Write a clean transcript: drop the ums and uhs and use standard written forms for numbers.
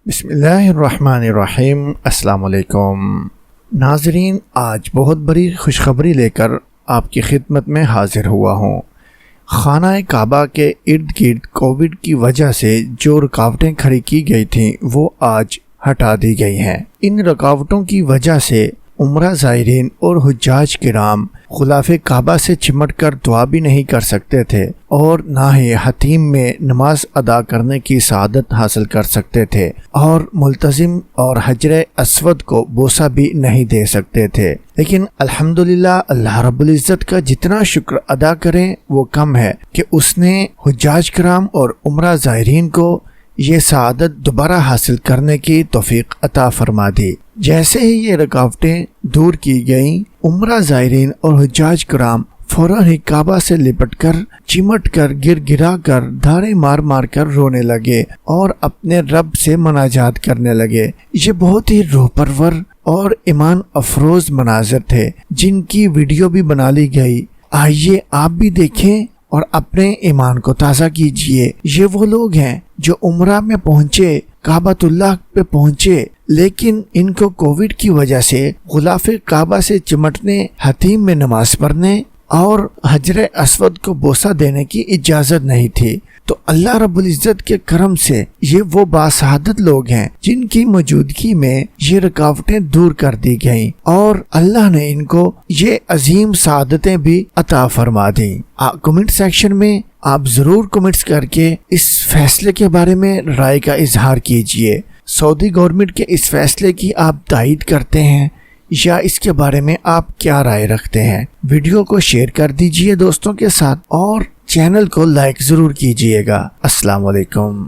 بسم اللہ الرحمن الرحیم۔ السلام علیکم ناظرین، آج بہت بڑی خوشخبری لے کر آپ کی خدمت میں حاضر ہوا ہوں۔ خانہ کعبہ کے ارد گرد کووڈ کی وجہ سے جو رکاوٹیں کھڑی کی گئی تھیں وہ آج ہٹا دی گئی ہیں۔ ان رکاوٹوں کی وجہ سے عمرہ زائرین اور حجاج کرام غلاف کعبہ سے چمٹ کر دعا بھی نہیں کر سکتے تھے اور نہ ہی حتیم میں نماز ادا کرنے کی سعادت حاصل کر سکتے تھے اور ملتزم اور حجر اسود کو بوسہ بھی نہیں دے سکتے تھے۔ لیکن الحمدللہ اللہ رب العزت کا جتنا شکر ادا کریں وہ کم ہے کہ اس نے حجاج کرام اور عمرہ زائرین کو یہ سعادت دوبارہ حاصل کرنے کی توفیق عطا فرما دی۔ جیسے ہی یہ رکاوٹیں دور کی گئیں، عمرہ زائرین اور حجاج کرام فوراً ہی کعبہ سے لپٹ کر چمٹ کر گر گرا کر دھاڑے مار مار کر رونے لگے اور اپنے رب سے مناجات کرنے لگے۔ یہ بہت ہی روح پرور اور ایمان افروز مناظر تھے جن کی ویڈیو بھی بنا لی گئی۔ آئیے آپ بھی دیکھیں اور اپنے ایمان کو تازہ کیجئے۔ یہ وہ لوگ ہیں جو عمرہ میں پہنچے، کعبۃ اللہ پہ پہنچے، لیکن ان کو کووڈ کی وجہ سے غلاف کعبہ سے چمٹنے، حتیم میں نماز پڑھنے اور حجر اسود کو بوسہ دینے کی اجازت نہیں تھی۔ تو اللہ رب العزت کے کرم سے یہ وہ باسعادت لوگ ہیں جن کی موجودگی میں یہ رکاوٹیں دور کر دی گئیں اور اللہ نے ان کو یہ عظیم سعادتیں بھی عطا فرما دیں۔ کمنٹ سیکشن میں آپ ضرور کمنٹس کر کے اس فیصلے کے بارے میں رائے کا اظہار کیجئے۔ سعودی گورنمنٹ کے اس فیصلے کی آپ تائید کرتے ہیں یا اس کے بارے میں آپ کیا رائے رکھتے ہیں؟ ویڈیو کو شیئر کر دیجئے دوستوں کے ساتھ اور چینل کو لائک ضرور کیجئے گا۔ السلام علیکم۔